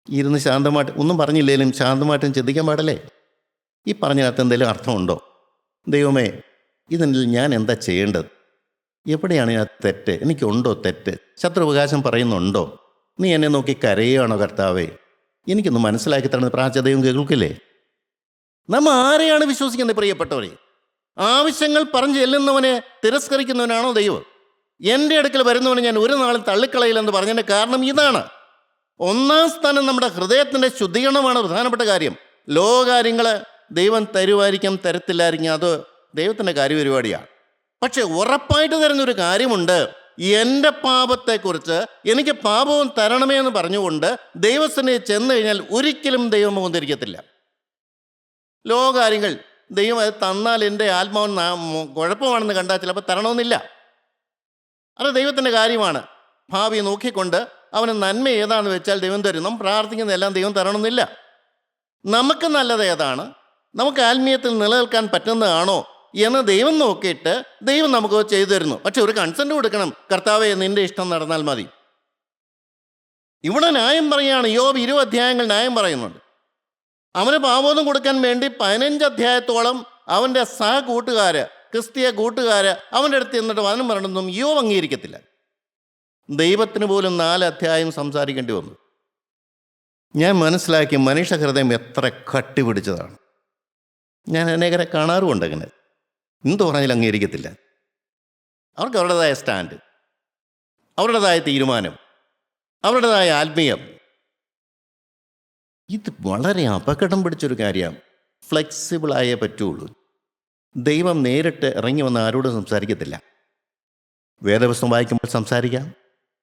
ഇരുന്ന് ശാന്തമായിട്ട്, ഒന്നും പറഞ്ഞില്ലെങ്കിലും ശാന്തമായിട്ടും ചിന്തിക്കാൻ പാടല്ലേ? ഈ പറഞ്ഞതിനകത്ത് എന്തെങ്കിലും അർത്ഥമുണ്ടോ? ദൈവമേ, ഇതിൽ ഞാൻ എന്താ ചെയ്യേണ്ടത്? എവിടെയാണ് ഞാൻ തെറ്റ്? എനിക്കുണ്ടോ തെറ്റ്? ശത്രുവകാശം പറയുന്നുണ്ടോ? നീ എന്നെ നോക്കി കരയുകയാണോ കർത്താവേ? എനിക്കൊന്ന് മനസ്സിലാക്കി തരുന്നത് പ്രാർത്ഥന ദൈവം കേൾക്കില്ലേ? നമ്മൾ ആരെയാണ് വിശ്വസിക്കുന്നത് പ്രിയപ്പെട്ടവരെ? ആവശ്യങ്ങൾ പറഞ്ഞു ചെല്ലുന്നവനെ തിരസ്കരിക്കുന്നവനാണോ ദൈവം? എൻ്റെ അടുക്കൽ വരുന്നവനെ ഞാൻ ഒരു നാളും തള്ളിക്കളയില്ലെന്ന് പറഞ്ഞതിൻ്റെ കാരണം ഇതാണ്. ഒന്നാം സ്ഥാനം നമ്മുടെ ഹൃദയത്തിൻ്റെ ശുദ്ധീകരണമാണ് പ്രധാനപ്പെട്ട കാര്യം. ലോകകാര്യങ്ങൾ ദൈവം തരുമായിരിക്കും, തരത്തില്ലായിരിക്കും, അത് ദൈവത്തിൻ്റെ കാര്യപരിപാടിയാണ്. പക്ഷെ ഉറപ്പായിട്ട് തരുന്നൊരു കാര്യമുണ്ട്. എൻ്റെ പാപത്തെക്കുറിച്ച് എനിക്ക് പാപവും തരണമേ എന്ന് പറഞ്ഞുകൊണ്ട് ദൈവസന്നിധിയിൽ ചെന്ന് കഴിഞ്ഞാൽ ഒരിക്കലും ദൈവം മുഖത്തിരിക്കത്തില്ല. ലോകകാര്യങ്ങൾ ദൈവം അത് തന്നാൽ എൻ്റെ ആത്മാവിന് കുഴപ്പമാണെന്ന് കണ്ടാൽ ചിലപ്പോൾ തരണമെന്നില്ല. അത് ദൈവത്തിൻ്റെ കാര്യമാണ്. ഭാവി നോക്കിക്കൊണ്ട് അവന് നന്മ ഏതാണെന്ന് വെച്ചാൽ ദൈവം തരും. നാം പ്രാർത്ഥിക്കുന്നതെല്ലാം ദൈവം തരണമെന്നില്ല. നമുക്ക് നല്ലത് ഏതാണ്, നമുക്ക് ആത്മീയത്തിൽ നിലനിൽക്കാൻ പറ്റുന്നതാണോ എന്ന് ദൈവം നോക്കിയിട്ട് ദൈവം നമുക്ക് ചെയ്തു തരുന്നു. പക്ഷെ ഒരു കൺസെൻറ്റ് കൊടുക്കണം, കർത്താവേ നിൻ്റെ ഇഷ്ടം നടന്നാൽ മതി. ഇവിടെ ന്യായം പറയുകയാണ്. യോബ് 20 അധ്യായങ്ങൾ ന്യായം പറയുന്നുണ്ട്. അവന് പാപബോധം കൊടുക്കാൻ വേണ്ടി 15 അധ്യായത്തോളം അവൻ്റെ സഹകൂട്ടുകാര്, ക്രിസ്തീയ കൂട്ടുകാര് അവൻ്റെ അടുത്ത് എന്നിട്ട് വചനം പറയണമെന്നും യോബ് അംഗീകരിക്കത്തില്ല. ദൈവത്തിന് പോലും 4 അധ്യായം സംസാരിക്കേണ്ടി വന്നു. ഞാൻ മനസ്സിലാക്കി മനുഷ്യ ഹൃദയം എത്ര കട്ടി പിടിച്ചതാണ്. ഞാൻ അനേകരെ കാണാറുമുണ്ട്. അങ്ങനെ എന്ത് പറഞ്ഞാലും അംഗീകരിക്കത്തില്ല. അവർക്ക് അവരുടേതായ സ്റ്റാൻഡ്, അവരുടേതായ തീരുമാനം, അവരുടേതായ ആത്മീയം. ഇത് വളരെ അപകടം പിടിച്ചൊരു കാര്യമാണ്. ഫ്ലെക്സിബിളായേ പറ്റുള്ളൂ. ദൈവം നേരിട്ട് ഇറങ്ങി വന്ന് ആരോടും സംസാരിക്കത്തില്ല. വേദപുസ്തകം വായിക്കുമ്പോൾ സംസാരിക്കാം,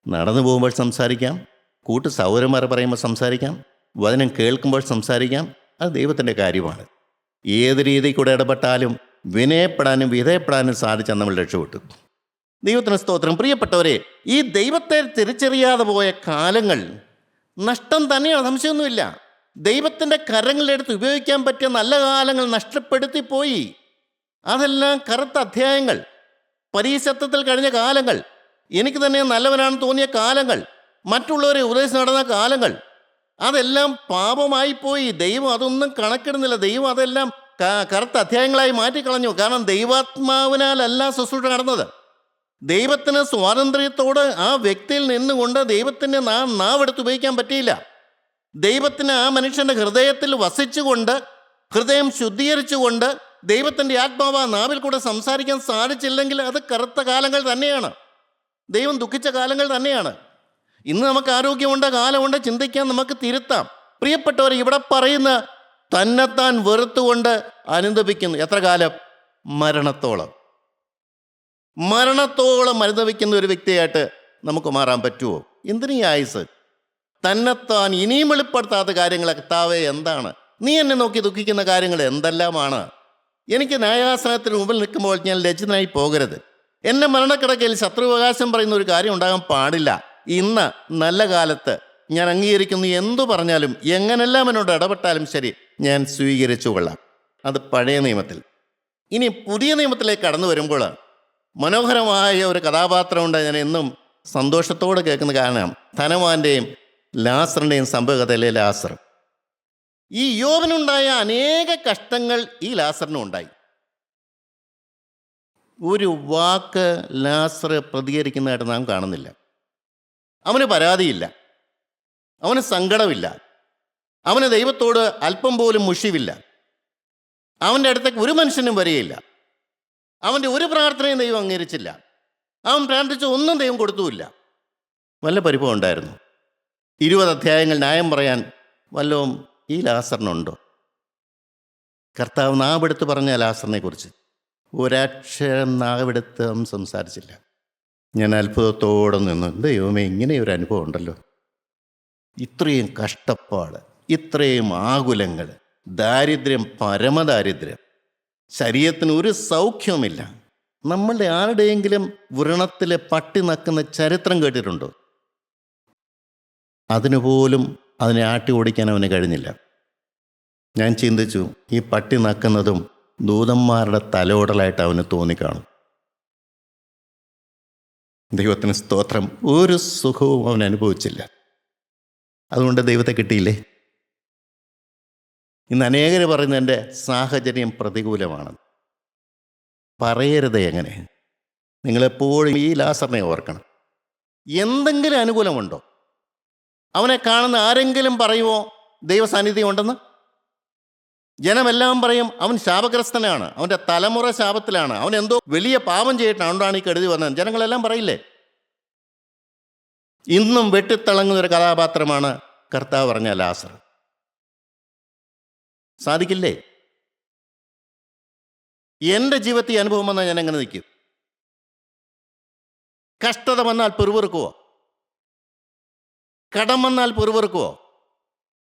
നടന്നു പോകുമ്പോൾ സംസാരിക്കാം, കൂട്ട് സൗരന്മാർ പറയുമ്പോൾ സംസാരിക്കാം, വചനം കേൾക്കുമ്പോൾ സംസാരിക്കാം. അത് ദൈവത്തിൻ്റെ കാര്യമാണ്. ഏത് രീതിയിൽ കൂടെ ഇടപെട്ടാലും വിനയപ്പെടാനും വിധേയപ്പെടാനും സാധിച്ചാൽ നമ്മൾ രക്ഷപ്പെട്ടു. ദൈവത്തിന് സ്തോത്രം. പ്രിയപ്പെട്ടവരെ, ഈ ദൈവത്തെ തിരിച്ചറിയാതെ പോയ കാലങ്ങൾ നഷ്ടം തന്നെയാണ്, സംശയമൊന്നുമില്ല. ദൈവത്തിൻ്റെ കരങ്ങളിലെടുത്ത് ഉപയോഗിക്കാൻ പറ്റിയ നല്ല കാലങ്ങൾ നഷ്ടപ്പെടുത്തി പോയി. അതെല്ലാം കറുത്ത അധ്യായങ്ങൾ, പരീശത്വത്തിൽ കഴിഞ്ഞ കാലങ്ങൾ, എനിക്ക് തന്നെ നല്ലവനാണെന്ന് തോന്നിയ കാലങ്ങൾ, മറ്റുള്ളവരെ ഉപദേശിച്ച് നടന്ന കാലങ്ങൾ, അതെല്ലാം പാപമായിപ്പോയി. ദൈവം അതൊന്നും കണക്കിടുന്നില്ല. ദൈവം അതെല്ലാം കറുത്ത അധ്യായങ്ങളായി മാറ്റിക്കളഞ്ഞു. കാരണം ദൈവാത്മാവിനാലല്ല ശുശ്രൂഷ നടന്നത്. ദൈവത്തിന് സ്വാതന്ത്ര്യത്തോട് ആ വ്യക്തിയിൽ നിന്നുകൊണ്ട് ദൈവത്തിന് നാവെടുത്ത് ഉപയോഗിക്കാൻ പറ്റിയില്ല. ദൈവത്തിന് ആ മനുഷ്യൻ്റെ ഹൃദയത്തിൽ വസിച്ചുകൊണ്ട്, ഹൃദയം ശുദ്ധീകരിച്ചുകൊണ്ട് ദൈവത്തിൻ്റെ ആത്മാവ് ആ നാവിൽ കൂടെ സംസാരിക്കാൻ സാധിച്ചില്ലെങ്കിൽ അത് കറുത്ത കാലങ്ങൾ തന്നെയാണ്. ദൈവം ദുഃഖിച്ച കാലങ്ങൾ തന്നെയാണ്. ഇന്ന് നമുക്ക് ആരോഗ്യമുണ്ട്, കാലമുണ്ട്, ചിന്തിക്കാൻ നമുക്ക് തിരുത്താം. പ്രിയപ്പെട്ടവർ, ഇവിടെ പറയുന്ന തന്നെത്താൻ വെറുത്തുകൊണ്ട് അനുദപിക്കുന്നു. എത്ര കാലം? മരണത്തോളം. മരണത്തോളം അനുദപിക്കുന്ന ഒരു വ്യക്തിയായിട്ട് നമുക്ക് മാറാൻ പറ്റുമോ? എന്തിനീ ആയുസ്? തന്നെത്താൻ ഇനിയും വെളിപ്പെടുത്താത്ത കാര്യങ്ങൾ കർത്താവേ എന്താണ്? നീ എന്നെ നോക്കി ദുഃഖിക്കുന്ന കാര്യങ്ങൾ എന്തെല്ലാമാണ്? എനിക്ക് ന്യായാസനത്തിന് മുമ്പിൽ നിൽക്കുമ്പോൾ ഞാൻ ലജ്ജിതനായി പോകരുത്. എന്നെ മരണക്കിടക്കയിൽ ശത്രുവകാശം പറയുന്ന ഒരു കാര്യം ഉണ്ടാകാൻ പാടില്ല. ഇന്ന് നല്ല കാലത്ത് ഞാൻ അംഗീകരിക്കുന്നു. എന്തു പറഞ്ഞാലും എങ്ങനെല്ലാം എന്നോട് ഇടപെട്ടാലും ശരി, ഞാൻ സ്വീകരിച്ചു കൊള്ളാം. അത് പഴയ നിയമത്തിൽ. ഇനി പുതിയ നിയമത്തിലേക്ക് കടന്നു വരുമ്പോൾ മനോഹരമായ ഒരു കഥാപാത്രമുണ്ട്. ഞാൻ എന്നും സന്തോഷത്തോടെ കേൾക്കുന്ന കാരണം ധനവാന്റെയും ലാസറിൻ്റെയും സംഭവകഥയിലെ ലാസർ. ഈ യോബിനുണ്ടായ അനേക കഷ്ടങ്ങൾ ഈ ലാസറിനും ഉണ്ടായി. ഒരു വാക്ക് ലാസർ പ്രതികരിക്കുന്നതായിട്ട് നാം കാണുന്നില്ല. അവന് പരാതിയില്ല, അവന് സങ്കടമില്ല, അവന് ദൈവത്തോട് അല്പം പോലും മുഷിവില്ല. അവൻ്റെ അടുത്തേക്ക് ഒരു മനുഷ്യനും വരികയില്ല. അവൻ്റെ ഒരു പ്രാർത്ഥനയും ദൈവം അംഗീകരിച്ചില്ല. അവൻ പ്രാർത്ഥിച്ച ഒന്നും ദൈവം കൊടുത്തുമില്ല. വല്ല പരിഭവം ഉണ്ടായിരുന്നു? 20 അധ്യായങ്ങൾ ന്യായം പറയാൻ വല്ലതും ഈ ലാസറിനുണ്ടോ? കർത്താവ് നാവെടുത്ത് പറഞ്ഞ ലാസറിനെ കുറിച്ച് ഒരക്ഷരം നാവെടുത്ത് അവൻ സംസാരിച്ചില്ല. ഞാൻ അത്ഭുതത്തോടെ നിന്നു. ദൈവമേ, ഇങ്ങനെയൊരു അനുഭവം ഉണ്ടല്ലോ. ഇത്രയും കഷ്ടപ്പാട്, ഇത്രയും ആകുലങ്ങൾ, ദാരിദ്ര്യം, പരമദാരിദ്ര്യം, ശരീരത്തിന് ഒരു സൗഖ്യവുമില്ല. നമ്മളുടെ ആരുടെയെങ്കിലും വ്രണത്തിൽ പട്ടി നക്കുന്ന ചരിത്രം കേട്ടിട്ടുണ്ടോ? അതിനുപോലും അതിനെ ആട്ടി ഓടിക്കാൻ അവന് കഴിഞ്ഞില്ല. ഞാൻ ചിന്തിച്ചു, ഈ പട്ടി നക്കുന്നതും ദൂതന്മാരുടെ തലോടലായിട്ട് അവന് തോന്നിക്കാണും. ദൈവത്തിന് സ്തോത്രം, ഒരു സുഖവും അവൻ അനുഭവിച്ചില്ല. അതുകൊണ്ട് ദൈവത്തെ കിട്ടിയില്ലേ? ഇന്ന് അനേകർ പറയുന്നത് എൻ്റെ സാഹചര്യം പ്രതികൂലമാണ്. പറയരുത്. എങ്ങനെ? നിങ്ങളെപ്പോഴും ഈ ലാസറിനെ ഓർക്കണം. എന്തെങ്കിലും അനുകൂലമുണ്ടോ? അവനെ കാണുന്ന ആരെങ്കിലും പറയുമോ ദൈവസാന്നിധ്യം ഉണ്ടെന്ന്? ജനമെല്ലാം പറയും അവൻ ശാപഗ്രസ്തനാണ്, അവൻ്റെ തലമുറ ശാപത്തിലാണ്, അവൻ എന്തോ വലിയ പാപം ചെയ്തിട്ടാണ്, അതുകൊണ്ടാണ് ഈ കെടുതി വന്നത്. ജനങ്ങളെല്ലാം പറയില്ലേ? ഇന്നും വെട്ടിത്തിളങ്ങുന്ന ഒരു കഥാപാത്രമാണ് കർത്താവ് പറഞ്ഞ ലാസർ. സാധിക്കില്ലേ? എൻ്റെ ജീവിതത്തിൽ അനുഭവം വന്നാൽ ഞാൻ എങ്ങനെ നിൽക്കും? കഷ്ടത വന്നാൽ പെറുപെറുക്കുവോ? കടം വന്നാൽ പെറുപെറുക്കുവോ?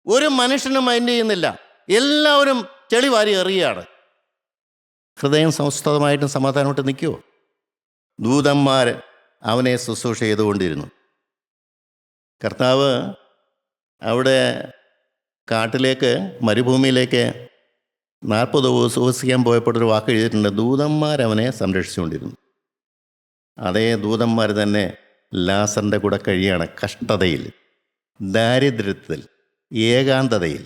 ഒരു മനുഷ്യനും മൈൻഡ് ചെയ്യുന്നില്ല. എല്ലാവരും ചെളി വാരി എറിയാണ്. ഹൃദയം സംസ്കൃതമായിട്ടും സമാധാനമായിട്ട് നിൽക്കുമോ? ദൂതന്മാർ അവനെ ശുശ്രൂഷ ചെയ്തുകൊണ്ടിരുന്നു. കർത്താവ് അവിടെ കാട്ടിലേക്ക്, മരുഭൂമിയിലേക്ക് 40 ദിവസം ഉപസിക്കാൻ പോയപ്പോൾ ഒരു വാക്ക് എഴുതിയിട്ടുണ്ട്, ദൂതന്മാരവനെ സംരക്ഷിച്ചുകൊണ്ടിരുന്നു. അതേ ദൂതന്മാർ തന്നെ ലാസറിൻ്റെ കൂടെ കഴിയാണ്. കഷ്ടതയിൽ, ദാരിദ്ര്യത്തിൽ, ഏകാന്തതയിൽ,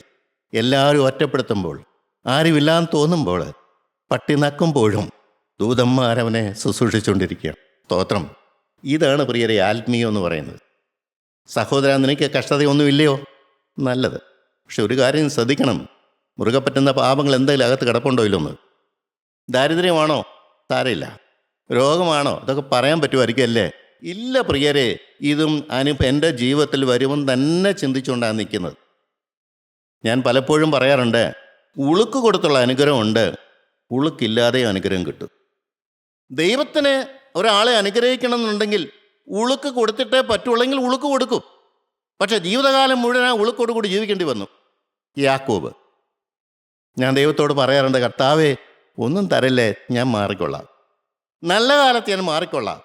എല്ലാവരും ഒറ്റപ്പെടുത്തുമ്പോൾ, ആരുമില്ലാന്ന് തോന്നുമ്പോൾ, പട്ടി നക്കുമ്പോഴും ദൂതന്മാരവനെ ശുശ്രൂഷിച്ചുകൊണ്ടിരിക്കുകയാണ്. സ്തോത്രം. ഇതാണ് പ്രിയരെ ആത്മീയം എന്ന് പറയുന്നത്. സഹോദരാ, നിനക്ക് കഷ്ടതയൊന്നുമില്ലയോ? നല്ലത്. പക്ഷെ ഒരു കാര്യം ശ്രദ്ധിക്കണം, മുറുകെ പറ്റുന്ന പാപങ്ങൾ എന്തെങ്കിലും അകത്ത് കിടപ്പുണ്ടോ ഇല്ലൊന്ന്? ദാരിദ്ര്യമാണോ? സാരമില്ല. രോഗമാണോ? ഇതൊക്കെ പറയാൻ പറ്റുമായിരിക്കും അല്ലേ? ഇല്ല പ്രിയരെ, ഇതും എൻ്റെ ജീവിതത്തിൽ വരുമെന്ന് തന്നെ ചിന്തിച്ചുകൊണ്ടാണ് നിൽക്കുന്നത്. ഞാൻ പലപ്പോഴും പറയാറുണ്ട്, ഉളുക്ക് കൊടുത്തുള്ള അനുഗ്രഹമുണ്ട്, ഉളുക്കില്ലാതെ അനുഗ്രഹം കിട്ടും. ദൈവത്തിന് ഒരാളെ അനുഗ്രഹിക്കണം എന്നുണ്ടെങ്കിൽ ഉളുക്ക് കൊടുത്തിട്ടേ പറ്റുള്ളെങ്കിൽ ഉളുക്ക് കൊടുക്കും. പക്ഷെ ജീവിതകാലം മുഴുവൻ ആ ഉളുക്കോടുകൂടി ജീവിക്കേണ്ടി വന്നു യാക്കോബ്. ഞാൻ ദൈവത്തോട് പറയാറുണ്ട്, കർത്താവേ ഒന്നും തരല്ലേ, ഞാൻ മാറിക്കൊള്ളാം, നല്ല കാലത്ത് ഞാൻ മാറിക്കൊള്ളാം,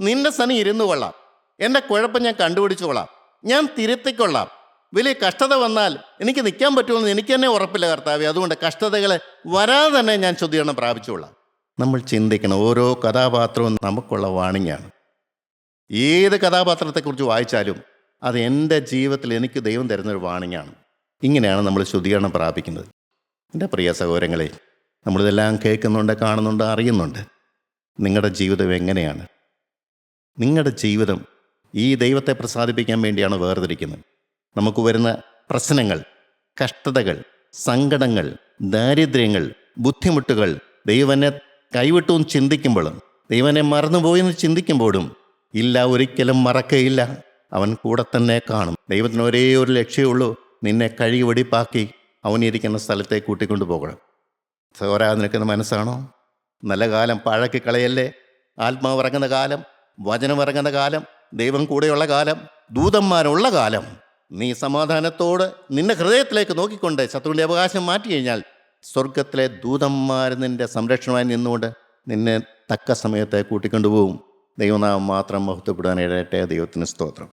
നിന്റെ സനി ഇരുന്നു കൊള്ളാം, എൻ്റെ കുഴപ്പം ഞാൻ കണ്ടുപിടിച്ചു കൊള്ളാം, ഞാൻ തിരുത്തിക്കൊള്ളാം, വലിയ കഷ്ടത വന്നാൽ എനിക്ക് നിൽക്കാൻ പറ്റുമെന്ന് എനിക്ക് തന്നെ ഉറപ്പില്ല കർത്താവേ. അതുകൊണ്ട് കഷ്ടതകൾ വരാതെ തന്നെ ഞാൻ ശുദ്ധീകരണം പ്രാപിച്ചോളാം. നമ്മൾ ചിന്തിക്കണം, ഓരോ കഥാപാത്രവും നമുക്കുള്ള വാണിങ്ങാണ്. ഏത് കഥാപാത്രത്തെക്കുറിച്ച് വായിച്ചാലും അത് എൻ്റെ ജീവിതത്തിൽ എനിക്ക് ദൈവം തരുന്നൊരു വാണിങ്ങാണ്. ഇങ്ങനെയാണ് നമ്മൾ ശുദ്ധീകരണം പ്രാപിക്കുന്നത്. എൻ്റെ പ്രിയ സഹോദരങ്ങളെ, നമ്മളിതെല്ലാം കേൾക്കുന്നുണ്ട്, കാണുന്നുണ്ട്, അറിയുന്നുണ്ട്. നിങ്ങളുടെ ജീവിതം എങ്ങനെയാണ്? നിങ്ങളുടെ ജീവിതം ഈ ദൈവത്തെ പ്രസാദിപ്പിക്കാൻ വേണ്ടിയാണ് വേർതിരിക്കുന്നത്. നമുക്ക് വരുന്ന പ്രശ്നങ്ങൾ, കഷ്ടതകൾ, സങ്കടങ്ങൾ, ദാരിദ്ര്യങ്ങൾ, ബുദ്ധിമുട്ടുകൾ, ദൈവനെ കൈവിട്ടും ചിന്തിക്കുമ്പോഴും ദൈവനെ മറന്നുപോയെന്ന് ചിന്തിക്കുമ്പോഴും ഇല്ല, ഒരിക്കലും മറക്കയില്ല, അവൻ കൂടെ തന്നെ കാണും. ദൈവത്തിന് ഒരേ ഒരു ലക്ഷ്യമുള്ളൂ, നിന്നെ കഴുകി വെടിപ്പാക്കി അവനിരിക്കുന്ന സ്ഥലത്തേക്ക് കൂട്ടിക്കൊണ്ടു പോകണം. സഹോദരാ, നിൽക്കുന്ന മനസ്സാണോ? നല്ല കാലം പഴക്കി കളയല്ലേ. ആത്മാവ് ഇറങ്ങുന്ന കാലം, വചനം ഇറങ്ങുന്ന കാലം, ദൈവം കൂടെയുള്ള കാലം, ദൂതന്മാരുള്ള കാലം, നീ സമാധാനത്തോട് നിന്റെ ഹൃദയത്തിലേക്ക് നോക്കിക്കൊണ്ട് ശത്രുവിൻ്റെ അവകാശം മാറ്റി കഴിഞ്ഞാൽ സ്വർഗത്തിലെ ദൂതന്മാർ നിന്റെ സംരക്ഷണമായി നിന്നുകൊണ്ട് നിന്നെ തക്ക സമയത്തെ കൂട്ടിക്കൊണ്ടുപോകും. ദൈവനാമം മാത്രം മഹത്വപ്പെടാൻ ഇടയട്ടെ. ദൈവത്തിന് സ്തോത്രം.